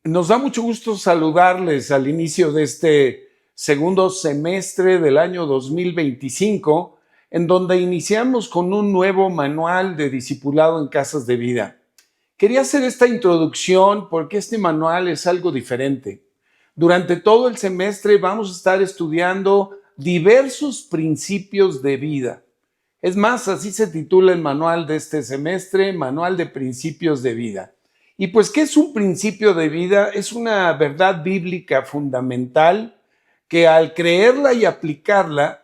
Nos da mucho gusto saludarles al inicio de este segundo semestre del año 2025, en donde iniciamos con un nuevo manual de discipulado en casas de vida. Quería hacer esta introducción porque este manual es algo diferente. Durante todo el semestre vamos a estar estudiando diversos principios de vida. Es más, así se titula el manual de este semestre, Manual de Principios de Vida. Y pues, ¿qué es un principio de vida? Es una verdad bíblica fundamental que al creerla y aplicarla,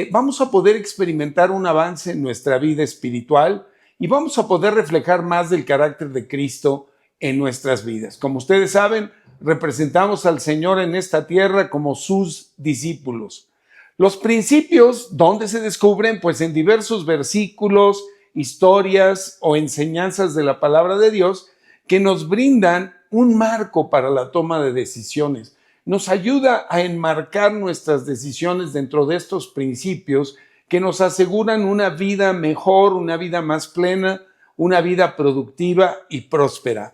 vamos a poder experimentar un avance en nuestra vida espiritual y vamos a poder reflejar más del carácter de Cristo en nuestras vidas. Como ustedes saben, representamos al Señor en esta tierra como sus discípulos. Los principios, ¿dónde se descubren? Pues en diversos versículos, historias o enseñanzas de la palabra de Dios que nos brindan un marco para la toma de decisiones. Nos ayuda a enmarcar nuestras decisiones dentro de estos principios que nos aseguran una vida mejor, una vida más plena, una vida productiva y próspera.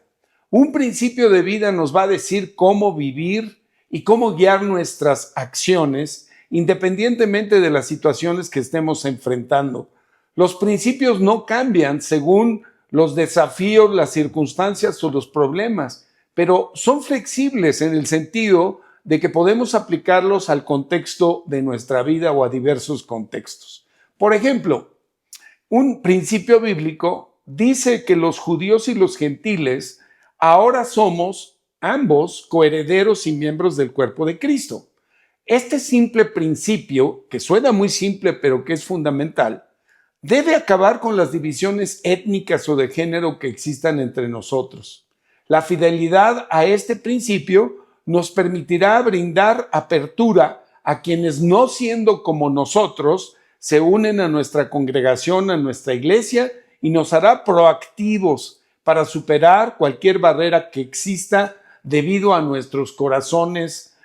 Un principio de vida nos va a decir cómo vivir y cómo guiar nuestras acciones independientemente de las situaciones que estemos enfrentando. Los principios no cambian según los desafíos, las circunstancias o los problemas, pero son flexibles en el sentido de que podemos aplicarlos al contexto de nuestra vida o a diversos contextos. Por ejemplo, un principio bíblico dice que los judíos y los gentiles ahora somos ambos coherederos y miembros del cuerpo de Cristo. Este simple principio, que suena muy simple pero que es fundamental, debe acabar con las divisiones étnicas o de género que existan entre nosotros. La fidelidad a este principio nos permitirá brindar apertura a quienes, no siendo como nosotros, se unen a nuestra congregación, a nuestra iglesia, y nos hará proactivos para superar cualquier barrera que exista debido a nuestros corazones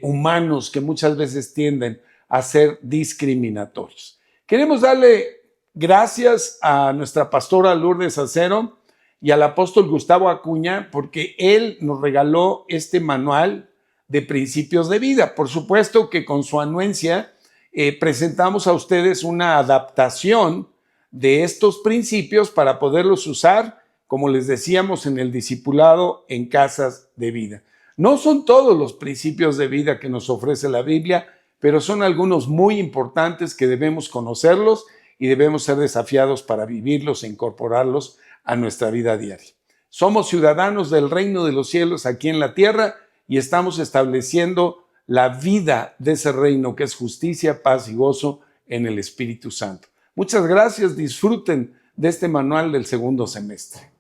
humanos que muchas veces tienden a ser discriminatorios. Queremos darle gracias a nuestra pastora Lourdes Acero y al apóstol Gustavo Acuña porque él nos regaló este manual de principios de vida. Por supuesto que con su anuencia presentamos a ustedes una adaptación de estos principios para poderlos usar, como les decíamos, en el discipulado en casas de vida. No son todos los principios de vida que nos ofrece la Biblia, pero son algunos muy importantes que debemos conocerlos y debemos ser desafiados para vivirlos e incorporarlos a nuestra vida diaria. Somos ciudadanos del reino de los cielos aquí en la tierra y estamos estableciendo la vida de ese reino que es justicia, paz y gozo en el Espíritu Santo. Muchas gracias, disfruten de este manual del segundo semestre.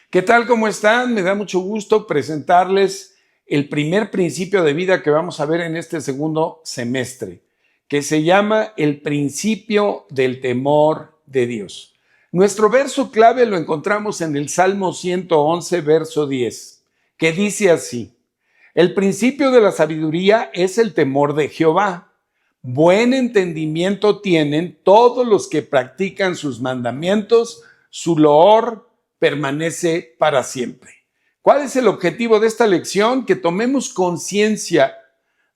¿Qué tal? ¿Cómo están? Me da mucho gusto presentarles el primer principio de vida que vamos a ver en este segundo semestre, que se llama el principio del temor de Dios. Nuestro verso clave lo encontramos en el Salmo 111, verso 10, que dice así: el principio de la sabiduría es el temor de Jehová. Buen entendimiento tienen todos los que practican sus mandamientos, su loor permanece para siempre. ¿Cuál es el objetivo de esta lección? Que tomemos conciencia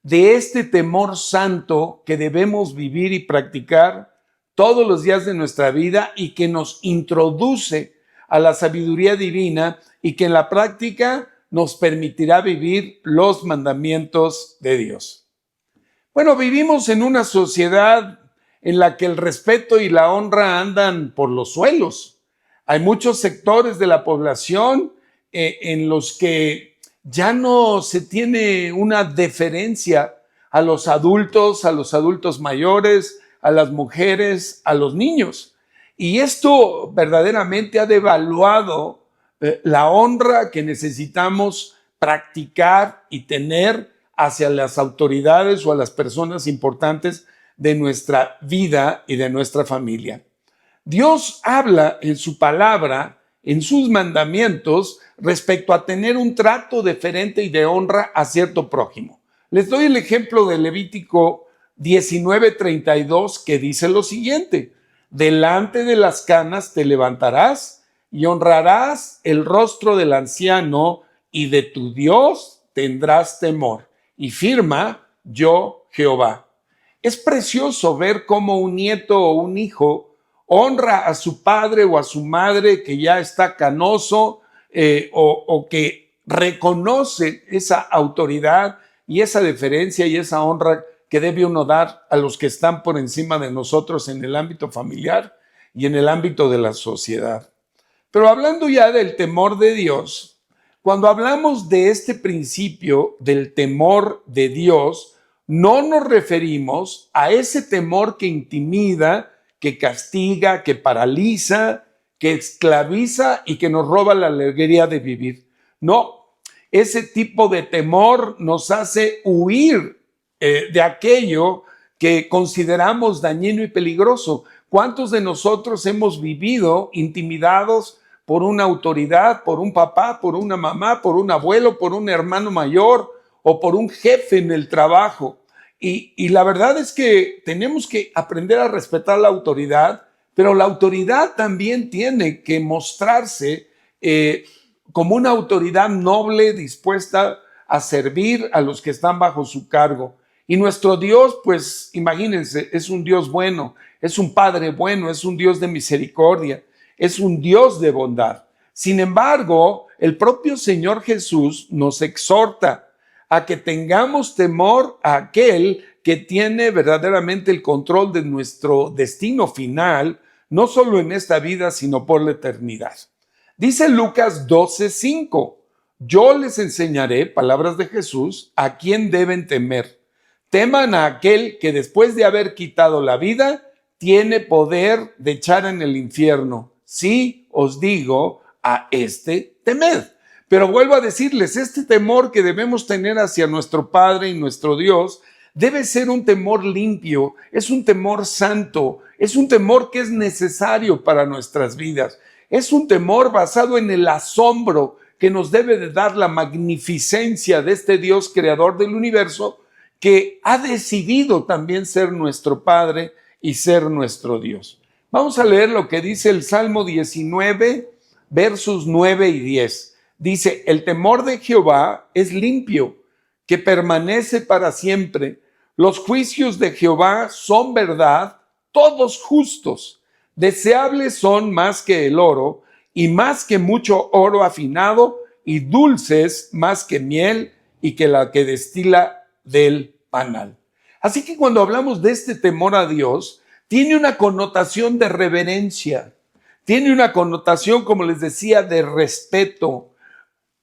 de este temor santo que debemos vivir y practicar todos los días de nuestra vida y que nos introduce a la sabiduría divina y que en la práctica nos permitirá vivir los mandamientos de Dios. Bueno, vivimos en una sociedad en la que el respeto y la honra andan por los suelos. Hay muchos sectores de la población en los que ya no se tiene una deferencia a los adultos mayores, a las mujeres, a los niños. Y esto verdaderamente ha devaluado la honra que necesitamos practicar y tener hacia las autoridades o a las personas importantes de nuestra vida y de nuestra familia. Dios habla en su palabra, en sus mandamientos, respecto a tener un trato deferente y de honra a cierto prójimo. Les doy el ejemplo de Levítico 19:32, que dice lo siguiente: delante de las canas te levantarás y honrarás el rostro del anciano y de tu Dios tendrás temor. Y firma, yo Jehová. Es precioso ver cómo un nieto o un hijo honra a su padre o a su madre que ya está canoso, o que reconoce esa autoridad y esa deferencia y esa honra que debe uno dar a los que están por encima de nosotros en el ámbito familiar y en el ámbito de la sociedad. Pero hablando ya del temor de Dios, cuando hablamos de este principio del temor de Dios, no nos referimos a ese temor que intimida, que castiga, que paraliza, que esclaviza y que nos roba la alegría de vivir. No, ese tipo de temor nos hace huir de aquello que consideramos dañino y peligroso. ¿Cuántos de nosotros hemos vivido intimidados por una autoridad, por un papá, por una mamá, por un abuelo, por un hermano mayor o por un jefe en el trabajo? Y la verdad es que tenemos que aprender a respetar la autoridad, pero la autoridad también tiene que mostrarse como una autoridad noble, dispuesta a servir a los que están bajo su cargo. Y nuestro Dios, pues imagínense, es un Dios bueno, es un Padre bueno, es un Dios de misericordia, es un Dios de bondad. Sin embargo, el propio Señor Jesús nos exhorta a que tengamos temor a aquel que tiene verdaderamente el control de nuestro destino final, no solo en esta vida, sino por la eternidad. Dice Lucas 12:5, yo les enseñaré, palabras de Jesús, a quién deben temer. Teman a aquel que después de haber quitado la vida, tiene poder de echar en el infierno. Sí, os digo, a este temed. Pero vuelvo a decirles, este temor que debemos tener hacia nuestro Padre y nuestro Dios debe ser un temor limpio, es un temor santo, es un temor que es necesario para nuestras vidas. Es un temor basado en el asombro que nos debe de dar la magnificencia de este Dios creador del universo, que ha decidido también ser nuestro Padre y ser nuestro Dios. Vamos a leer lo que dice el Salmo 19, versos 9 y 10. Dice, el temor de Jehová es limpio, que permanece para siempre. Los juicios de Jehová son verdad, todos justos. Deseables son más que el oro, y más que mucho oro afinado, y dulces más que miel, y que la que destila del panal. Así que cuando hablamos de este temor a Dios, tiene una connotación de reverencia, tiene una connotación, como les decía, de respeto,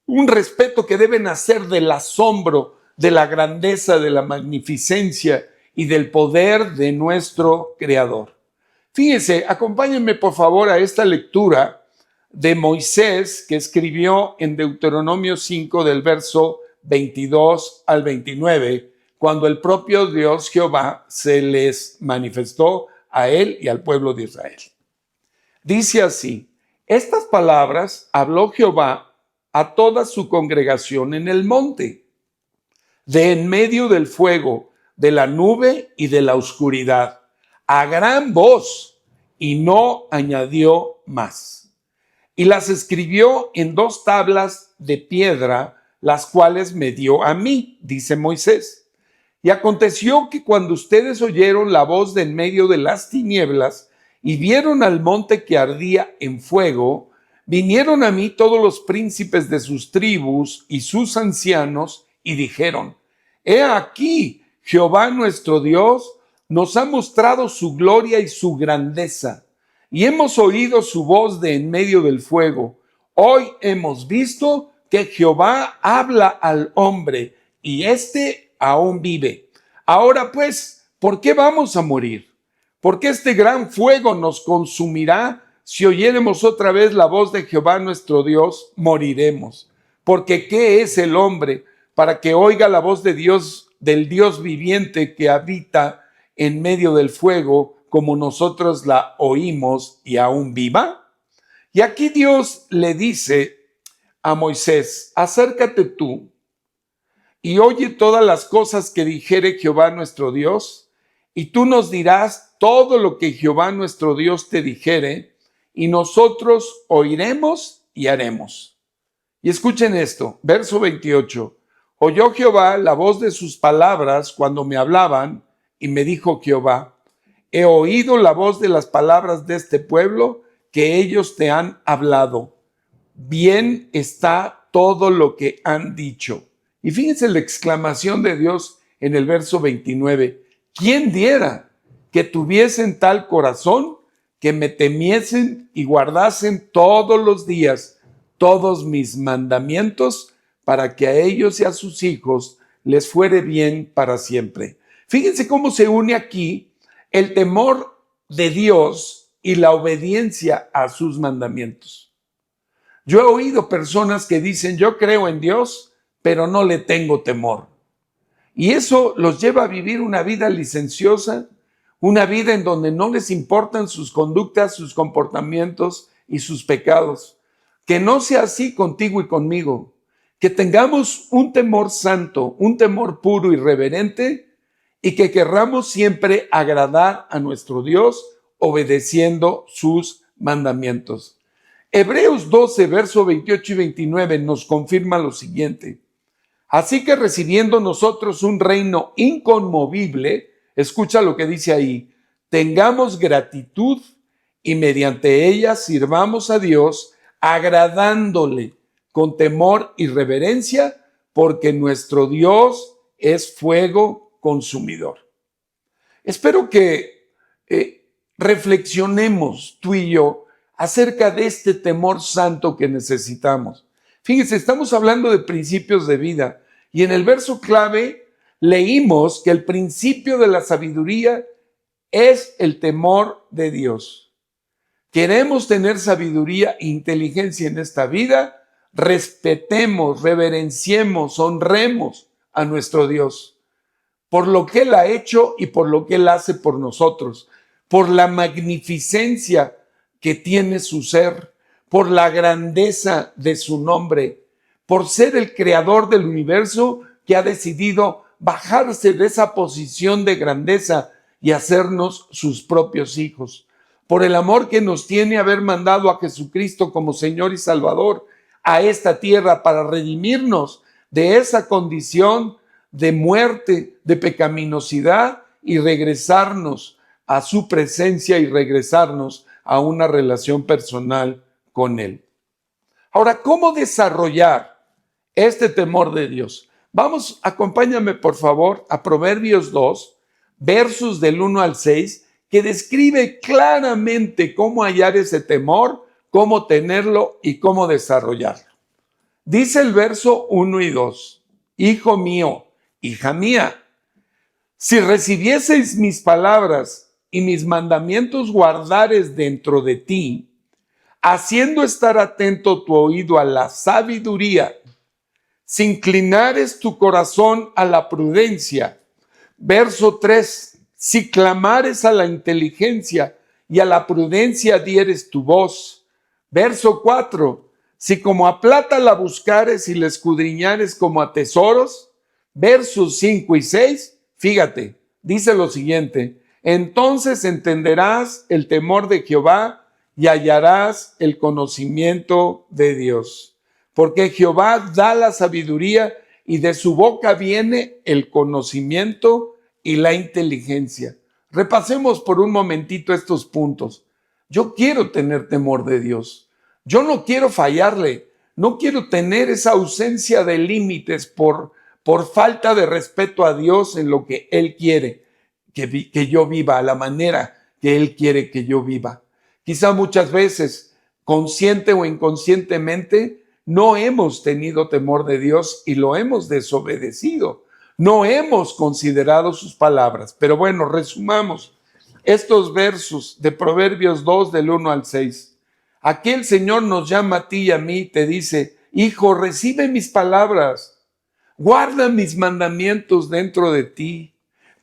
un respeto que debe nacer del asombro, de la grandeza, de la magnificencia y del poder de nuestro Creador. Fíjense, acompáñenme por favor a esta lectura de Moisés que escribió en Deuteronomio 5 del verso 22 al 29, cuando el propio Dios Jehová se les manifestó a él y al pueblo de Israel. Dice así, estas palabras habló Jehová a toda su congregación en el monte, de en medio del fuego, de la nube y de la oscuridad, a gran voz, y no añadió más. Y las escribió en 2 tablas de piedra, las cuales me dio a mí, dice Moisés. Y aconteció que cuando ustedes oyeron la voz de en medio de las tinieblas y vieron al monte que ardía en fuego, vinieron a mí todos los príncipes de sus tribus y sus ancianos y dijeron, he aquí, Jehová nuestro Dios nos ha mostrado su gloria y su grandeza, y hemos oído su voz de en medio del fuego. Hoy hemos visto que Jehová habla al hombre, y éste aún vive. Ahora pues, ¿por qué vamos a morir? ¿Por qué este gran fuego nos consumirá? Si oyéremos otra vez la voz de Jehová nuestro Dios, moriremos. Porque ¿qué es el hombre para que oiga la voz de Dios, del Dios viviente que habita en medio del fuego, como nosotros la oímos y aún viva? Y aquí Dios le dice a Moisés, acércate tú y oye todas las cosas que dijere Jehová nuestro Dios, y tú nos dirás todo lo que Jehová nuestro Dios te dijere, y nosotros oiremos y haremos. Y escuchen esto, verso 28. Oyó Jehová la voz de sus palabras cuando me hablaban, y me dijo Jehová, he oído la voz de las palabras de este pueblo que ellos te han hablado. Bien está todo lo que han dicho. Y fíjense la exclamación de Dios en el verso 29. ¿Quién diera que tuviesen tal corazón, que me temiesen y guardasen todos los días todos mis mandamientos, para que a ellos y a sus hijos les fuere bien para siempre? Fíjense cómo se une aquí el temor de Dios y la obediencia a sus mandamientos. Yo he oído personas que dicen, yo creo en Dios, pero no le tengo temor. Y eso los lleva a vivir una vida licenciosa, una vida en donde no les importan sus conductas, sus comportamientos y sus pecados. Que no sea así contigo y conmigo. Que tengamos un temor santo, un temor puro y reverente, y que querramos siempre agradar a nuestro Dios obedeciendo sus mandamientos. Hebreos 12, verso 28 y 29 nos confirma lo siguiente. Así que recibiendo nosotros un reino inconmovible, escucha lo que dice ahí, tengamos gratitud y mediante ella sirvamos a Dios agradándole con temor y reverencia, porque nuestro Dios es fuego consumidor. Espero que reflexionemos tú y yo acerca de este temor santo que necesitamos. Fíjense, estamos hablando de principios de vida y en el verso clave leímos que el principio de la sabiduría es el temor de Dios. Queremos tener sabiduría e inteligencia en esta vida, respetemos, reverenciemos, honremos a nuestro Dios por lo que Él ha hecho y por lo que Él hace por nosotros, por la magnificencia que tiene su ser, por la grandeza de su nombre, por ser el creador del universo que ha decidido bajarse de esa posición de grandeza y hacernos sus propios hijos, por el amor que nos tiene haber mandado a Jesucristo como Señor y Salvador a esta tierra para redimirnos de esa condición de muerte, de pecaminosidad y regresarnos a su presencia y regresarnos a una relación personal con Él. Ahora, ¿cómo desarrollar este temor de Dios? Vamos, acompáñame por favor a Proverbios 2, versos del 1 al 6, que describe claramente cómo hallar ese temor, cómo tenerlo y cómo desarrollarlo. Dice el verso 1 y 2, Hijo mío, hija mía, si recibieseis mis palabras y mis mandamientos guardares dentro de ti, haciendo estar atento tu oído a la sabiduría, si inclinares tu corazón a la prudencia. Verso 3, si clamares a la inteligencia y a la prudencia dieres tu voz. Verso 4, si como a plata la buscares y la escudriñares como a tesoros. Versos 5 y 6, fíjate, dice lo siguiente, entonces entenderás el temor de Jehová y hallarás el conocimiento de Dios. Porque Jehová da la sabiduría y de su boca viene el conocimiento y la inteligencia. Repasemos por un momentito estos puntos. Yo quiero tener temor de Dios. Yo no quiero fallarle. No quiero tener esa ausencia de límites por falta de respeto a Dios en lo que Él quiere que yo viva, a la manera que Él quiere que yo viva. Quizá muchas veces, consciente o inconscientemente, no hemos tenido temor de Dios y lo hemos desobedecido. No hemos considerado sus palabras. Pero bueno, resumamos estos versos de Proverbios 2 del 1 al 6. Aquí el Señor nos llama a ti y a mí, te dice, hijo, recibe mis palabras, guarda mis mandamientos dentro de ti.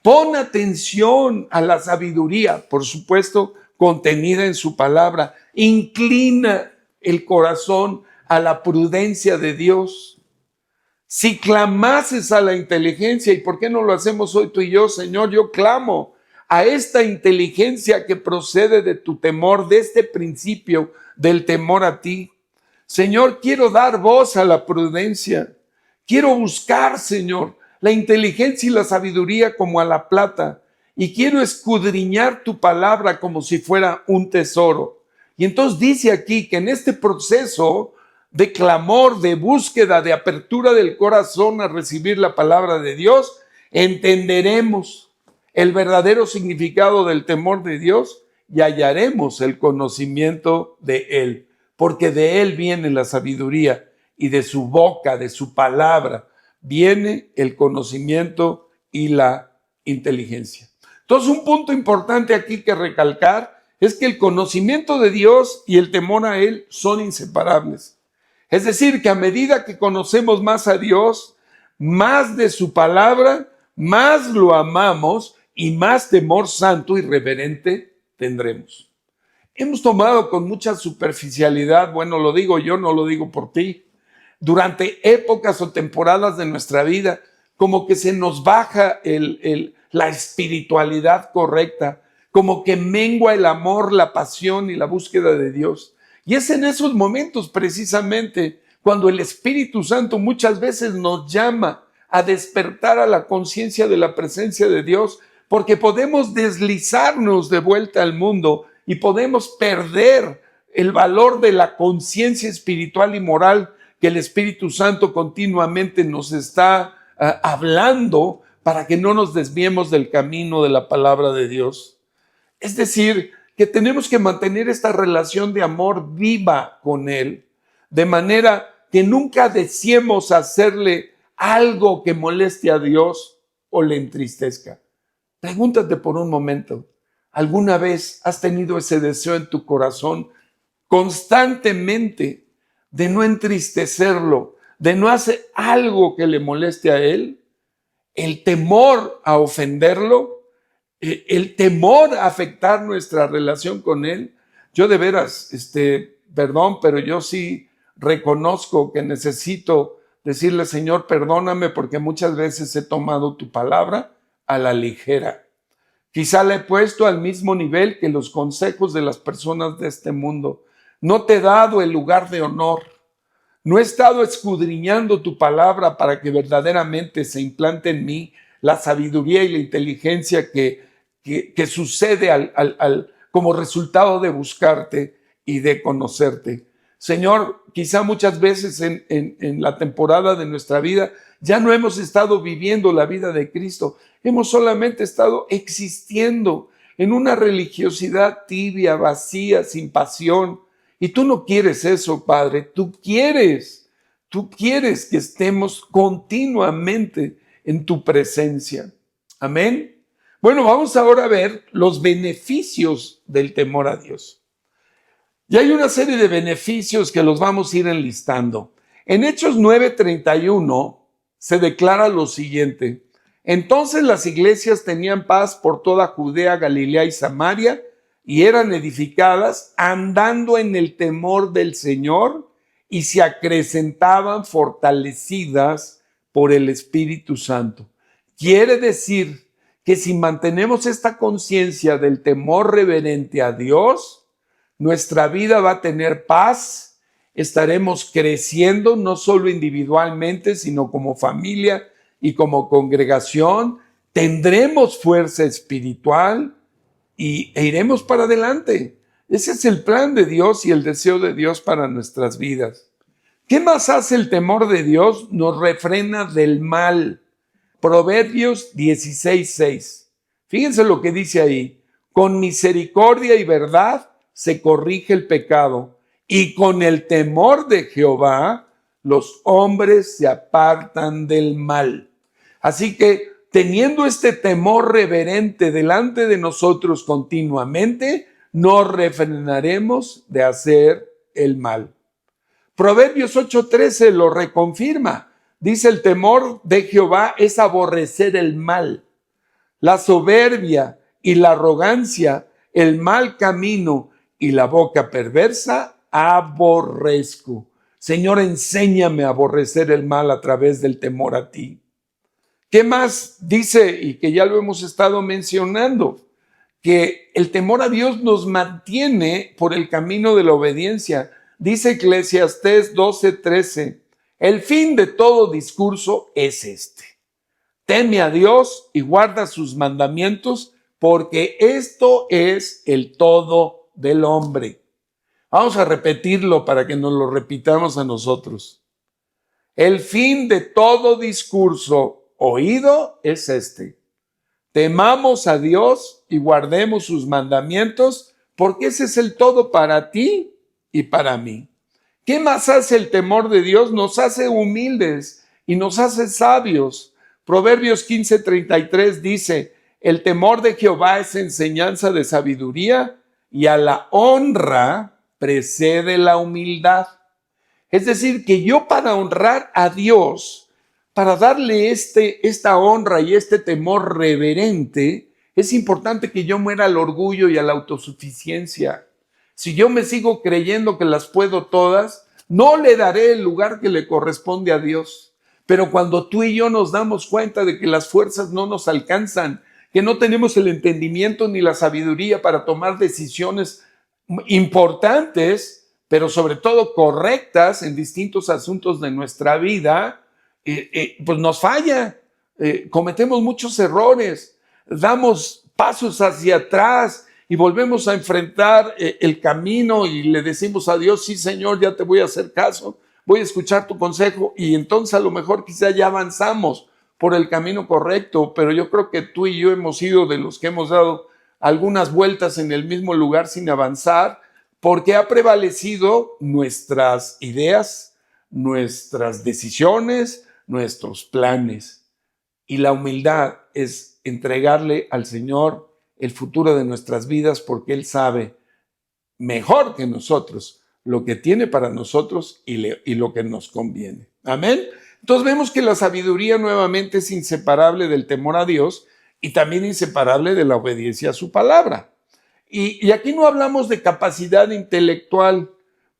Pon atención a la sabiduría, por supuesto, contenida en su palabra. Inclina el corazón a la prudencia de Dios. Si clamases a la inteligencia, ¿y por qué no lo hacemos hoy tú y yo, Señor? Yo clamo a esta inteligencia que procede de tu temor, de este principio del temor a ti. Señor, quiero dar voz a la prudencia. Quiero buscar, Señor, la inteligencia y la sabiduría como a la plata. Y quiero escudriñar tu palabra como si fuera un tesoro. Y entonces dice aquí que en este proceso de clamor, de búsqueda, de apertura del corazón a recibir la palabra de Dios, entenderemos el verdadero significado del temor de Dios y hallaremos el conocimiento de Él, porque de Él viene la sabiduría y de su boca, de su palabra, viene el conocimiento y la inteligencia. Entonces, un punto importante aquí que recalcar es que el conocimiento de Dios y el temor a Él son inseparables. Es decir, que a medida que conocemos más a Dios, más de su palabra, más lo amamos y más temor santo y reverente tendremos. Hemos tomado con mucha superficialidad, bueno, lo digo yo, no lo digo por ti, durante épocas o temporadas de nuestra vida, como que se nos baja la espiritualidad correcta, como que mengua el amor, la pasión y la búsqueda de Dios. Y es en esos momentos precisamente cuando el Espíritu Santo muchas veces nos llama a despertar a la conciencia de la presencia de Dios, porque podemos deslizarnos de vuelta al mundo y podemos perder el valor de la conciencia espiritual y moral que el Espíritu Santo continuamente nos está hablando para que no nos desviemos del camino de la palabra de Dios. Es decir, que tenemos que mantener esta relación de amor viva con Él, de manera que nunca deseemos hacerle algo que moleste a Dios o le entristezca. Pregúntate por un momento, ¿alguna vez has tenido ese deseo en tu corazón constantemente de no entristecerlo, de no hacer algo que le moleste a Él? El temor a ofenderlo, el temor a afectar nuestra relación con Él. Yo de veras, perdón, pero yo sí reconozco que necesito decirle, Señor, perdóname porque muchas veces he tomado tu palabra a la ligera. Quizá la he puesto al mismo nivel que los consejos de las personas de este mundo. No te he dado el lugar de honor. No he estado escudriñando tu palabra para que verdaderamente se implante en mí la sabiduría y la inteligencia que sucede como resultado de buscarte y de conocerte. Señor, quizá muchas veces en la temporada de nuestra vida ya no hemos estado viviendo la vida de Cristo. Hemos solamente estado existiendo en una religiosidad tibia, vacía, sin pasión. Y tú no quieres eso, Padre. Tú quieres que estemos continuamente en tu presencia. Amén. Bueno, vamos ahora a ver los beneficios del temor a Dios. Y hay una serie de beneficios que los vamos a ir enlistando. En Hechos 9:31 se declara lo siguiente: entonces las iglesias tenían paz por toda Judea, Galilea y Samaria, y eran edificadas andando en el temor del Señor y se acrecentaban fortalecidas por el Espíritu Santo. Quiere decir que si mantenemos esta conciencia del temor reverente a Dios, nuestra vida va a tener paz, estaremos creciendo no solo individualmente, sino como familia y como congregación, tendremos fuerza espiritual e iremos para adelante. Ese es el plan de Dios y el deseo de Dios para nuestras vidas. ¿Qué más hace el temor de Dios? Nos refrena del mal. Proverbios 16:6. Fíjense lo que dice ahí: con misericordia y verdad se corrige el pecado, y con el temor de Jehová los hombres se apartan del mal. Así que, teniendo este temor reverente delante de nosotros continuamente, no refrenaremos de hacer el mal. Proverbios 8:13 lo reconfirma. Dice: el temor de Jehová es aborrecer el mal, la soberbia y la arrogancia, el mal camino y la boca perversa aborrezco. Señor, enséñame a aborrecer el mal a través del temor a ti. ¿Qué más dice? Y que ya lo hemos estado mencionando, que el temor a Dios nos mantiene por el camino de la obediencia. Dice Eclesiastés 12:13, el fin de todo discurso es este: teme a Dios y guarda sus mandamientos, porque esto es el todo del hombre. Vamos a repetirlo para que nos lo repitamos a nosotros. El fin de todo discurso oído es este: temamos a Dios y guardemos sus mandamientos, porque ese es el todo para ti y para mí. ¿Qué más hace el temor de Dios? Nos hace humildes y nos hace sabios. Proverbios 15:33 dice, el temor de Jehová es enseñanza de sabiduría y a la honra precede la humildad. Es decir, que yo para honrar a Dios, para darle esta honra y este temor reverente, es importante que yo muera al orgullo y a la autosuficiencia. Si yo me sigo creyendo que las puedo todas, no le daré el lugar que le corresponde a Dios. Pero cuando tú y yo nos damos cuenta de que las fuerzas no nos alcanzan, que no tenemos el entendimiento ni la sabiduría para tomar decisiones importantes, pero sobre todo correctas en distintos asuntos de nuestra vida, pues nos falla, cometemos muchos errores, damos pasos hacia atrás y volvemos a enfrentar el camino y le decimos a Dios, sí Señor, ya te voy a hacer caso, voy a escuchar tu consejo, y entonces a lo mejor quizá ya avanzamos por el camino correcto, pero yo creo que tú y yo hemos sido de los que hemos dado algunas vueltas en el mismo lugar sin avanzar, porque ha prevalecido nuestras ideas, nuestras decisiones, nuestros planes. Y la humildad es entregarle al Señor el futuro de nuestras vidas, porque Él sabe mejor que nosotros lo que tiene para nosotros y lo que nos conviene. Amén. Entonces vemos que la sabiduría nuevamente es inseparable del temor a Dios y también inseparable de la obediencia a su palabra. Y aquí no hablamos de capacidad intelectual,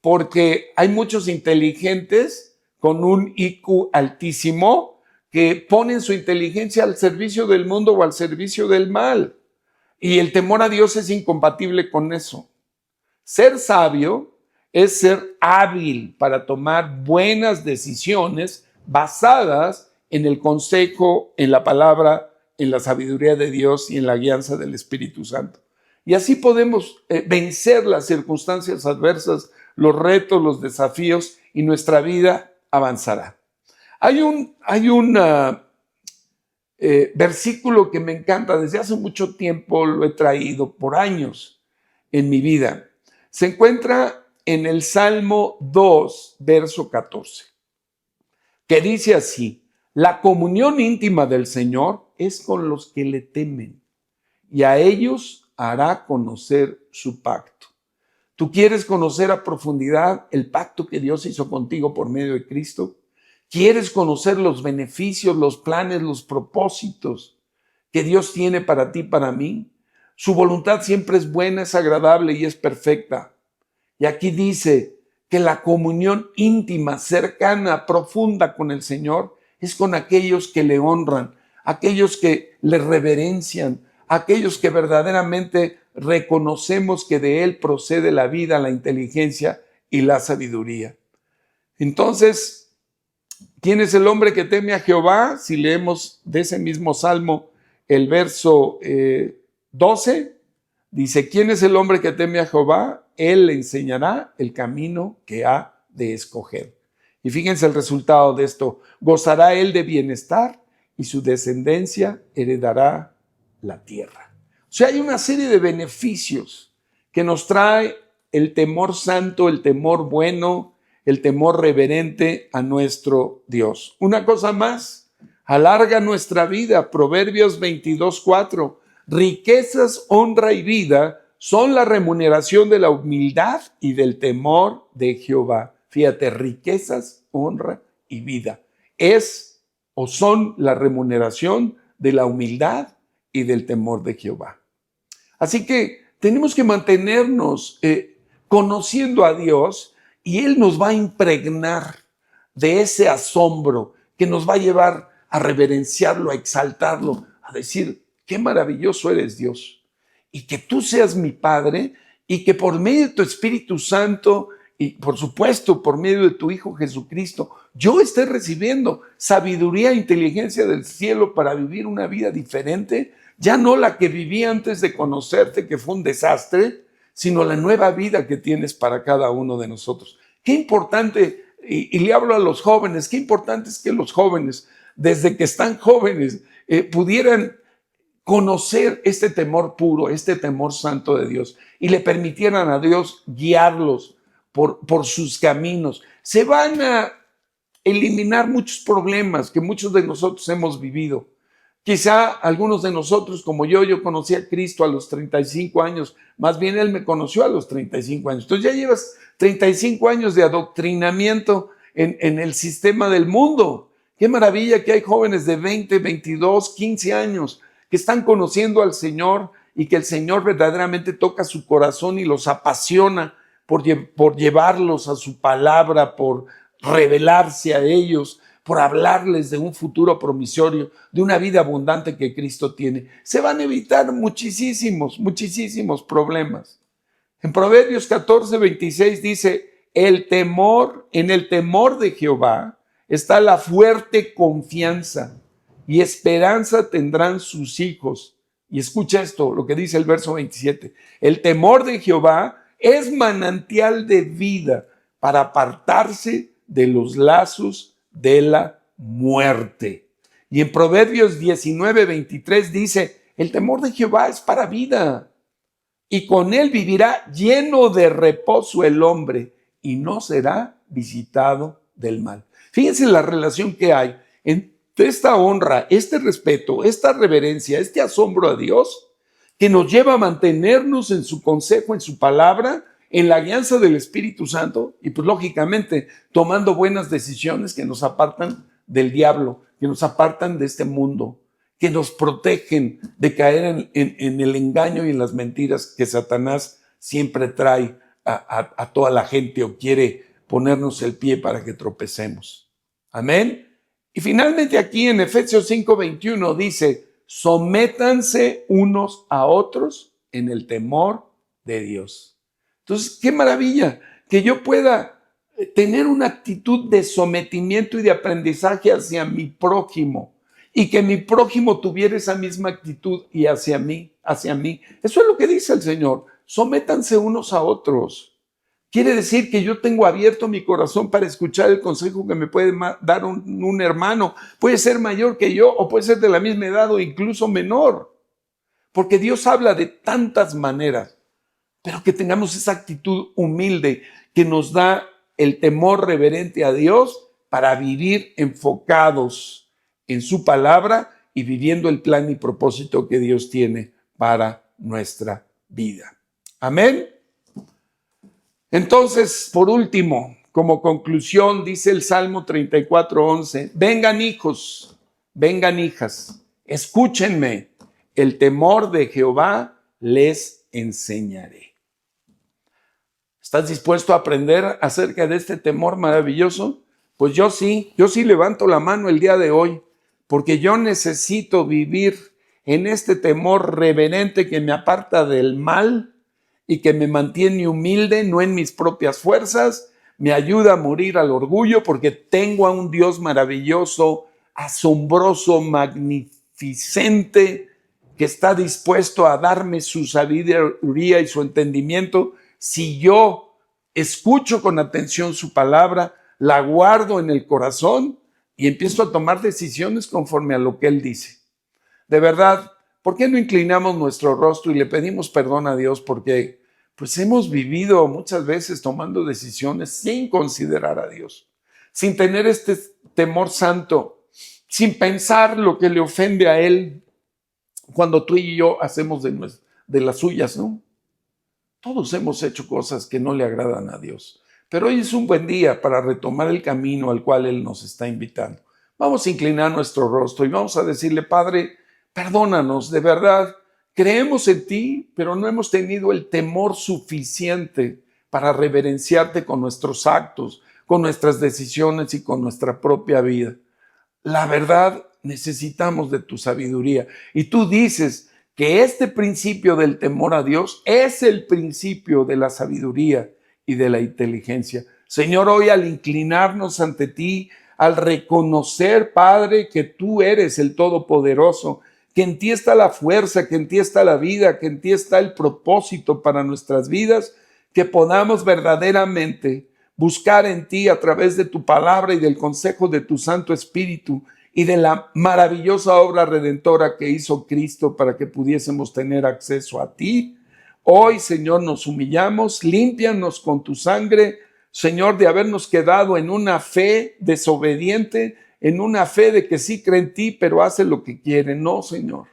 porque hay muchos inteligentes con un IQ altísimo que ponen su inteligencia al servicio del mundo o al servicio del mal. Y el temor a Dios es incompatible con eso. Ser sabio es ser hábil para tomar buenas decisiones basadas en el consejo, en la palabra, en la sabiduría de Dios y en la guianza del Espíritu Santo. Y así podemos vencer las circunstancias adversas, los retos, los desafíos, y nuestra vida avanzará. Hay un versículo que me encanta, desde hace mucho tiempo lo he traído por años en mi vida. Se encuentra en el Salmo 2, verso 14, que dice así: la comunión íntima del Señor es con los que le temen, y a ellos hará conocer su pacto. ¿Tú quieres conocer a profundidad el pacto que Dios hizo contigo por medio de Cristo? ¿Quieres conocer los beneficios, los planes, los propósitos que Dios tiene para ti, para mí? Su voluntad siempre es buena, es agradable y es perfecta. Y aquí dice que la comunión íntima, cercana, profunda con el Señor es con aquellos que le honran, aquellos que le reverencian, aquellos que verdaderamente reconocemos que de Él procede la vida, la inteligencia y la sabiduría. Entonces, ¿quién es el hombre que teme a Jehová? Si leemos de ese mismo salmo el verso 12, dice, ¿quién es el hombre que teme a Jehová? Él le enseñará el camino que ha de escoger. Y fíjense el resultado de esto: gozará él de bienestar y su descendencia heredará la tierra. O sea, hay una serie de beneficios que nos trae el temor santo, el temor bueno, el temor reverente a nuestro Dios. Una cosa más, alarga nuestra vida. Proverbios 22:4, riquezas, honra y vida son la remuneración de la humildad y del temor de Jehová. Fíjate, riquezas, honra y vida es o son la remuneración de la humildad y del temor de Jehová. Así que tenemos que mantenernos conociendo a Dios, y Él nos va a impregnar de ese asombro que nos va a llevar a reverenciarlo, a exaltarlo, a decir, qué maravilloso eres Dios, y que tú seas mi Padre, y que por medio de tu Espíritu Santo y por supuesto por medio de tu Hijo Jesucristo, yo esté recibiendo sabiduría e inteligencia del cielo para vivir una vida diferente, ya no la que viví antes de conocerte, que fue un desastre, sino la nueva vida que tienes para cada uno de nosotros. Qué importante, y le hablo a los jóvenes, qué importante es que los jóvenes, desde que están jóvenes, pudieran conocer este temor puro, este temor santo de Dios, y le permitieran a Dios guiarlos por sus caminos. Se van a eliminar muchos problemas que muchos de nosotros hemos vivido. Quizá algunos de nosotros, como yo conocí a Cristo a los 35 años, más bien Él me conoció a los 35 años. Entonces ya llevas 35 años de adoctrinamiento en el sistema del mundo. Qué maravilla que hay jóvenes de 20, 22, 15 años que están conociendo al Señor y que el Señor verdaderamente toca su corazón y los apasiona por llevarlos a su palabra, por revelarse a ellos, por hablarles de un futuro promisorio, de una vida abundante que Cristo tiene. Se van a evitar muchísimos problemas. En Proverbios 14:26 dice, en el temor de Jehová está la fuerte confianza y esperanza tendrán sus hijos. Y escucha esto, lo que dice el verso 27. El temor de Jehová es manantial de vida para apartarse de los lazos de la muerte. Y en Proverbios 19:23 dice, el temor de Jehová es para vida, y con él vivirá lleno de reposo el hombre, y no será visitado del mal. Fíjense la relación que hay entre esta honra, este respeto, esta reverencia, este asombro a Dios, que nos lleva a mantenernos en su consejo, en su palabra, en la guianza del Espíritu Santo y pues lógicamente tomando buenas decisiones que nos apartan del diablo, que nos apartan de este mundo, que nos protegen de caer en el engaño y en las mentiras que Satanás siempre trae a toda la gente o quiere ponernos el pie para que tropecemos. Amén. Y finalmente aquí en Efesios 5:21 dice, sométanse unos a otros en el temor de Dios. Entonces, qué maravilla que yo pueda tener una actitud de sometimiento y de aprendizaje hacia mi prójimo y que mi prójimo tuviera esa misma actitud y hacia mí. Eso es lo que dice el Señor. Sométanse unos a otros. Quiere decir que yo tengo abierto mi corazón para escuchar el consejo que me puede dar un hermano. Puede ser mayor que yo o puede ser de la misma edad o incluso menor. Porque Dios habla de tantas maneras. Pero que tengamos esa actitud humilde que nos da el temor reverente a Dios para vivir enfocados en su palabra y viviendo el plan y propósito que Dios tiene para nuestra vida. Amén. Entonces, por último, como conclusión, dice el Salmo 34:11, vengan hijos, vengan hijas, escúchenme, el temor de Jehová les enseñaré. ¿Estás dispuesto a aprender acerca de este temor maravilloso? Pues yo sí levanto la mano el día de hoy, porque yo necesito vivir en este temor reverente que me aparta del mal y que me mantiene humilde, no en mis propias fuerzas, me ayuda a morir al orgullo, porque tengo a un Dios maravilloso, asombroso, magnificente, que está dispuesto a darme su sabiduría y su entendimiento. Si yo escucho con atención su palabra, la guardo en el corazón y empiezo a tomar decisiones conforme a lo que Él dice. De verdad, ¿por qué no inclinamos nuestro rostro y le pedimos perdón a Dios? Porque pues hemos vivido muchas veces tomando decisiones sin considerar a Dios, sin tener este temor santo, sin pensar lo que le ofende a Él cuando tú y yo hacemos de las suyas, ¿no? Todos hemos hecho cosas que no le agradan a Dios, pero hoy es un buen día para retomar el camino al cual Él nos está invitando. Vamos a inclinar nuestro rostro y vamos a decirle, Padre, perdónanos, de verdad, creemos en ti, pero no hemos tenido el temor suficiente para reverenciarte con nuestros actos, con nuestras decisiones y con nuestra propia vida. La verdad, necesitamos de tu sabiduría. Y tú dices que este principio del temor a Dios es el principio de la sabiduría y de la inteligencia. Señor, hoy al inclinarnos ante ti, al reconocer, Padre, que tú eres el Todopoderoso, que en ti está la fuerza, que en ti está la vida, que en ti está el propósito para nuestras vidas, que podamos verdaderamente buscar en ti a través de tu palabra y del consejo de tu Santo Espíritu y de la maravillosa obra redentora que hizo Cristo para que pudiésemos tener acceso a ti. Hoy, Señor, nos humillamos, límpianos con tu sangre, Señor, de habernos quedado en una fe desobediente, en una fe de que sí cree en ti, pero hace lo que quiere. No, Señor.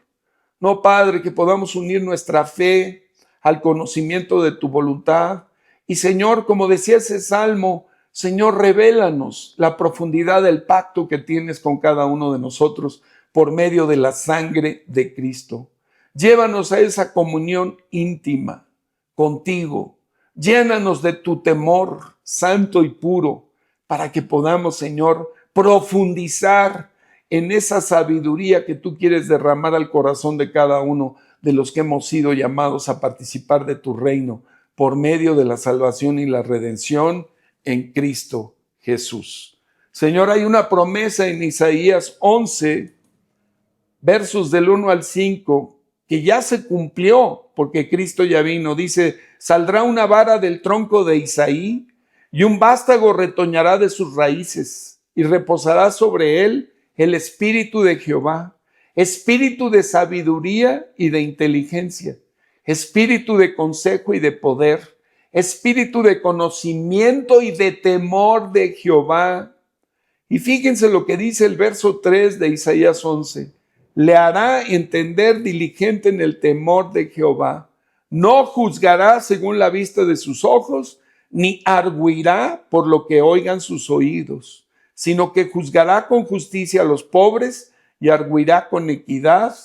No, Padre, que podamos unir nuestra fe al conocimiento de tu voluntad. Y, Señor, como decía ese salmo, Señor, revélanos la profundidad del pacto que tienes con cada uno de nosotros por medio de la sangre de Cristo. Llévanos a esa comunión íntima contigo. Llénanos de tu temor santo y puro para que podamos, Señor, profundizar en esa sabiduría que tú quieres derramar al corazón de cada uno de los que hemos sido llamados a participar de tu reino por medio de la salvación y la redención en Cristo Jesús. Señor, hay una promesa en Isaías 11, versos del 1 al 5, que ya se cumplió porque Cristo ya vino. Dice, saldrá una vara del tronco de Isaí y un vástago retoñará de sus raíces y reposará sobre él el espíritu de Jehová, espíritu de sabiduría y de inteligencia, espíritu de consejo y de poder, espíritu de conocimiento y de temor de Jehová. Y fíjense lo que dice el verso 3 de Isaías 11. Le hará entender diligente en el temor de Jehová. No juzgará según la vista de sus ojos, ni argüirá por lo que oigan sus oídos, sino que juzgará con justicia a los pobres y argüirá con equidad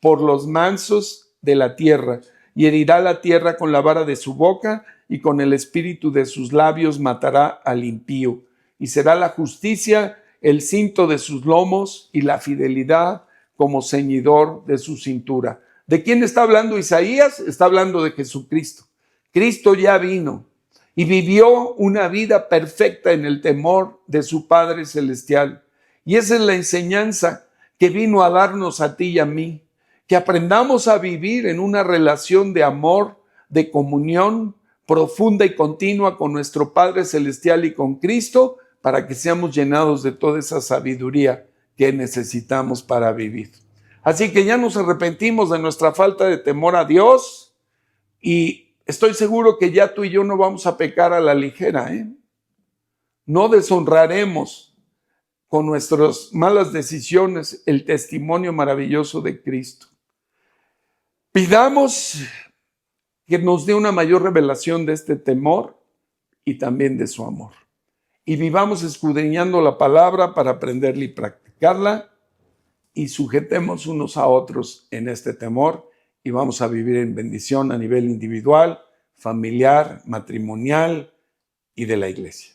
por los mansos de la tierra, y herirá la tierra con la vara de su boca, y con el espíritu de sus labios matará al impío. Y será la justicia el cinto de sus lomos, y la fidelidad como ceñidor de su cintura. ¿De quién está hablando Isaías? Está hablando de Jesucristo. Cristo ya vino y vivió una vida perfecta en el temor de su Padre Celestial. Y esa es la enseñanza que vino a darnos a ti y a mí, que aprendamos a vivir en una relación de amor, de comunión profunda y continua con nuestro Padre Celestial y con Cristo, para que seamos llenados de toda esa sabiduría que necesitamos para vivir. Así que ya nos arrepentimos de nuestra falta de temor a Dios y estoy seguro que ya tú y yo no vamos a pecar a la ligera, No deshonraremos con nuestras malas decisiones el testimonio maravilloso de Cristo. Pidamos que nos dé una mayor revelación de este temor y también de su amor. Y vivamos escudriñando la palabra para aprenderla y practicarla, y sujetemos unos a otros en este temor y vamos a vivir en bendición a nivel individual, familiar, matrimonial y de la iglesia.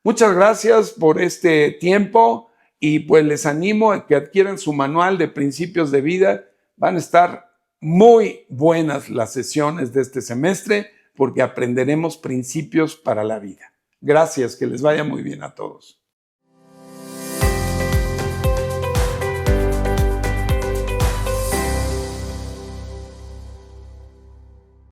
Muchas gracias por este tiempo y pues les animo a que adquieran su manual de principios de vida. Van a estar muy buenas las sesiones de este semestre porque aprenderemos principios para la vida. Gracias, que les vaya muy bien a todos.